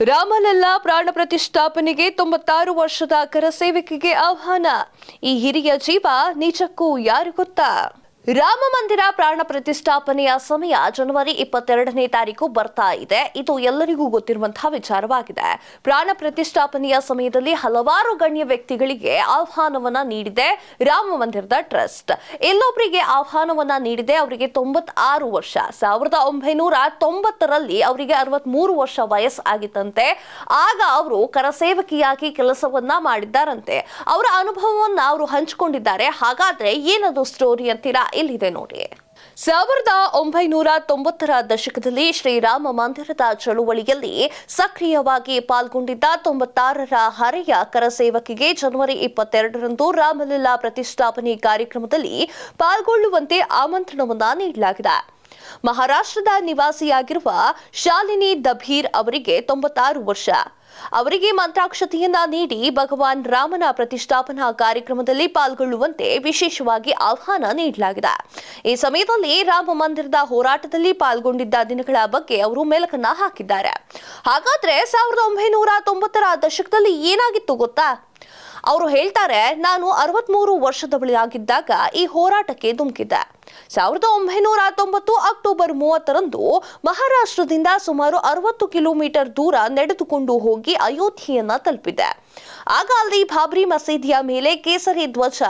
ರಾಮಲಲ್ಲಾ ಪ್ರಾಣ ಪ್ರತಿಷ್ಠಾಪನೆಗೆ 96 ವರ್ಷದ ಕರಸೇವಕಿಗೆ ಆಹ್ವಾನ. ಈ ಹಿರಿಯ ಜೀವ ನಿಜಕ್ಕೂ ಯಾರು ಗೊತ್ತಾ? ರಾಮ ಮಂದಿರ ಪ್ರಾಣ ಪ್ರತಿಷ್ಠಾಪನೆಯ ಸಮಯ ಜನವರಿ 22ನೇ ತಾರೀಕು ಬರ್ತಾ ಇದೆ. ಇದು ಎಲ್ಲರಿಗೂ ಗೊತ್ತಿರುವಂತಹ ವಿಚಾರವಾಗಿದೆ. ಪ್ರಾಣ ಪ್ರತಿಷ್ಠಾಪನೆಯ ಸಮಯದಲ್ಲಿ ಹಲವಾರು ಗಣ್ಯ ವ್ಯಕ್ತಿಗಳಿಗೆ ಆಹ್ವಾನವನ್ನ ನೀಡಿದೆ ರಾಮ ಮಂದಿರದ ಟ್ರಸ್ಟ್. ಎಲ್ಲೊಬ್ಬರಿಗೆ ಆಹ್ವಾನವನ್ನ ನೀಡಿದೆ. ಅವರಿಗೆ 96 ವರ್ಷ. 1990ರಲ್ಲಿ ಅವರಿಗೆ 63 ವರ್ಷ ವಯಸ್ಸಾಗಿತ್ತಂತೆ. ಆಗ ಅವರು ಕರಸೇವಕಿಯಾಗಿ ಕೆಲಸವನ್ನ ಮಾಡಿದ್ದಾರಂತೆ. ಅವರ ಅನುಭವವನ್ನ ಅವರು ಹಂಚಿಕೊಂಡಿದ್ದಾರೆ. ಹಾಗಾದ್ರೆ ಏನದು ಸ್ಟೋರಿ ಅಂತೀರಾ? ಇಲ್ಲಿದೆ ನೋಡಿ. 1990ರ ದಶಕದಲ್ಲಿ ಶ್ರೀರಾಮ ಮಂದಿರದ ಚಳುವಳಿಯಲ್ಲಿ ಸಕ್ರಿಯವಾಗಿ ಪಾಲ್ಗೊಂಡಿದ್ದ 96ರ ಹರೆಯ ಕರಸೇವಕಿಗೆ ಜನವರಿ 22ರಂದು ರಾಮಲಲ್ಲಾ ಪ್ರತಿಷ್ಠಾಪನೆ ಕಾರ್ಯಕ್ರಮದಲ್ಲಿ ಪಾಲ್ಗೊಳ್ಳುವಂತೆ ಆಮಂತ್ರಣವನ್ನ ನೀಡಲಾಗಿದೆ. ಮಹಾರಾಷ್ಟ್ರದ ನಿವಾಸಿಯಾಗಿರುವ ಶಾಲಿನಿ ದಭೀರ್ ಅವರಿಗೆ 96 ವರ್ಷ. ಅವರಿಗೆ ಮಂತ್ರಾಕ್ಷತೆಯನ್ನ ನೀಡಿ ಭಗವಾನ್ ರಾಮನ ಪ್ರತಿಷ್ಠಾಪನಾ ಕಾರ್ಯಕ್ರಮದಲ್ಲಿ ಪಾಲ್ಗೊಳ್ಳುವಂತೆ ವಿಶೇಷವಾಗಿ ಆಹ್ವಾನ ನೀಡಲಾಗಿದೆ. ಈ ಸಮಯದಲ್ಲಿ ರಾಮ ಮಂದಿರದ ಹೋರಾಟದಲ್ಲಿ ಪಾಲ್ಗೊಂಡಿದ್ದ ದಿನಗಳ ಬಗ್ಗೆ ಅವರು ಮೆಲುಕನ್ನ ಹಾಕಿದ್ದಾರೆ. ಹಾಗಾದ್ರೆ 1990ರ ದಶಕದಲ್ಲಿ ಏನಾಗಿತ್ತು ಗೊತ್ತಾ? ಅವರು ಹೇಳ್ತಾರೆ, ನಾನು 63 ವರ್ಷದವಳಿಯಾಗಿದ್ದಾಗ ಈ ಹೋರಾಟಕ್ಕೆ ಧುಮುಕಿದ್ದೆ. 1990 ಅಕ್ಟೋಬರ್ 30ರಂದು ಮಹಾರಾಷ್ಟ್ರದಿಂದ ಸುಮಾರು 60 ಕಿಲೋಮೀಟರ್ ದೂರ ನಡೆದುಕೊಂಡು ಹೋಗಿ ಅಯೋಧ್ಯೆಯನ್ನ ತಲುಪಿದೆ. ಆಗ ಅಲ್ಲಿ ಬಾಬ್ರಿ ಮಸೀದಿಯ ಮೇಲೆ ಕೇಸರಿ ಧ್ವಜ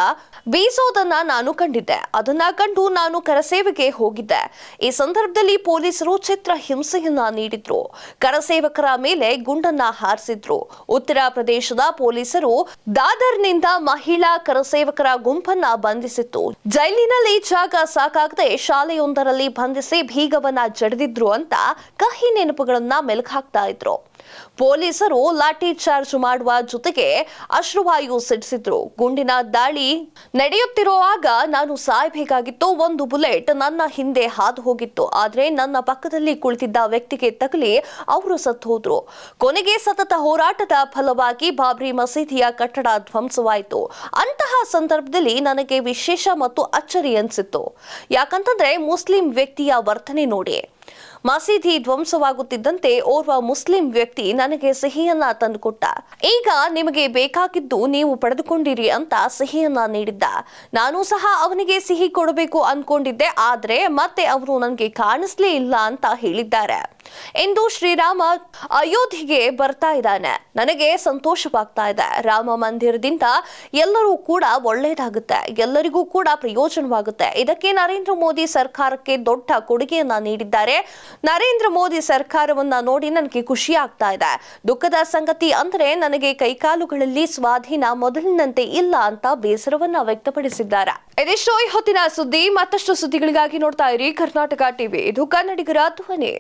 ಬೀಸೋದನ್ನ ನಾನು ಕಂಡಿದ್ದೆ. ಅದನ್ನ ಕಂಡು ನಾನು ಕರಸೇವೆಗೆ ಹೋಗಿದ್ದೆ. ಈ ಸಂದರ್ಭದಲ್ಲಿ ಪೊಲೀಸರು ಚಿತ್ರ ಹಿಂಸೆಯನ್ನ ನೀಡಿದ್ರು. ಕರಸೇವಕರ ಮೇಲೆ ಗುಂಡನ್ನ ಹಾರಿಸಿದ್ರು. ಉತ್ತರ ಪ್ರದೇಶದ ಪೊಲೀಸರು ದಾದರ್ನಿಂದ ಮಹಿಳಾ ಕರಸೇವಕರ ಗುಂಪನ್ನ ಬಂಧಿಸಿತ್ತು. ಜೈಲಿನಲ್ಲಿ ಜಾಗ ಸಾಕಾಗದೆ ಶಾಲೆಯೊಂದರಲ್ಲಿ ಬಂಧಿಸಿ ಬೀಗವನ್ನ ಜಡಿದಿದ್ರು ಅಂತ ಕಹಿ ನೆನಪುಗಳನ್ನ ಮೆಲುಕು ಹಾಕ್ತಾ ಇದ್ರು. ಪೊಲೀಸರು ಲಾಠಿ ಚಾರ್ಜ್ ಮಾಡುವ ಜೊತೆಗೆ ಅಶ್ರುವಾಯು ಸಿಡಿಸಿದ್ರು. ಗುಂಡಿನ ದಾಳಿ ನಡೆಯುತ್ತಿರುವಾಗ ನಾನು ಸಾಯಬೇಕಾಗಿತ್ತು. ಒಂದು ಬುಲೆಟ್ ನನ್ನ ಹಿಂದೆ ಹಾದು ಹೋಗಿತ್ತು. ಆದ್ರೆ ನನ್ನ ಪಕ್ಕದಲ್ಲಿ ಕುಳಿತಿದ್ದ ವ್ಯಕ್ತಿಗೆ ತಗುಲಿ ಅವರು ಸತ್ತು ಹೋದ್ರು. ಕೊನೆಗೆ ಸತತ ಹೋರಾಟದ ಫಲವಾಗಿ ಬಾಬ್ರಿ ಮಸೀದಿಯ ಕಟ್ಟಡ ಧ್ವಂಸವಾಯಿತು. ಅಂತಹ ಸಂದರ್ಭದಲ್ಲಿ ನನಗೆ ವಿಶೇಷ ಮತ್ತು ಅಚ್ಚರಿ ಅನಿಸಿತ್ತು. ಯಾಕಂತಂದ್ರೆ ಮುಸ್ಲಿಂ ವ್ಯಕ್ತಿಯ ವರ್ತನೆ ನೋಡಿ. ಮಸೀದಿ ಧ್ವಂಸವಾಗುತ್ತಿದ್ದಂತೆ ಓರ್ವ ಮುಸ್ಲಿಂ ವ್ಯಕ್ತಿ ನನಗೆ ಸಿಹಿಯನ್ನ ತಂದುಕೊಟ್ಟ. ಈಗ ನಿಮಗೆ ಬೇಕಾಗಿದ್ದು ನೀವು ಪಡೆದುಕೊಂಡಿರಿ ಅಂತ ಸಿಹಿಯನ್ನ ನೀಡಿದ್ದ. ನಾನು ಸಹ ಅವನಿಗೆ ಸಿಹಿ ಕೊಡಬೇಕು ಅನ್ಕೊಂಡಿದ್ದೆ. ಆದ್ರೆ ಮತ್ತೆ ಅವರು ನನಗೆ ಕಾಣಿಸ್ಲೇ ಇಲ್ಲ ಅಂತ ಹೇಳಿದ್ದಾರೆ ಎಂದು ಶ್ರೀರಾಮ ಅಯೋಧ್ಯೆಗೆ ಬರ್ತಾ ಇದ್ದಾನೆ. ನನಗೆ ಸಂತೋಷವಾಗ್ತಾ ಇದೆ. ರಾಮ ಮಂದಿರದಿಂದ ಎಲ್ಲರೂ ಕೂಡ ಒಳ್ಳೇದಾಗುತ್ತೆ, ಎಲ್ಲರಿಗೂ ಕೂಡ ಪ್ರಯೋಜನವಾಗುತ್ತೆ. ಇದಕ್ಕೆ ನರೇಂದ್ರ ಮೋದಿ ಸರ್ಕಾರಕ್ಕೆ ದೊಡ್ಡ ಕೊಡುಗೆಯನ್ನ ನೀಡಿದ್ದಾರೆ. ನರೇಂದ್ರ ಮೋದಿ ಸರ್ಕಾರವನ್ನ ನೋಡಿ ನನಗೆ ಖುಷಿ ಆಗ್ತಾ ಇದೆ. ದುಃಖದ ಸಂಗತಿ ಅಂದ್ರೆ ನನಗೆ ಕೈಕಾಲುಗಳಲ್ಲಿ ಸ್ವಾಧೀನ ಮೊದಲಿನಂತೆ ಇಲ್ಲ ಅಂತ ಬೇಸರವನ್ನ ವ್ಯಕ್ತಪಡಿಸಿದ್ದಾರೆ. ಇದಿಷ್ಟು ಈ ಹೊತ್ತಿನ ಸುದ್ದಿ. ಮತ್ತಷ್ಟು ಸುದ್ದಿಗಳಿಗಾಗಿ ನೋಡ್ತಾ ಇರಿ ಕರ್ನಾಟಕ ಟಿವಿ. ಇದು ಕನ್ನಡಿಗರ ಧ್ವನಿ.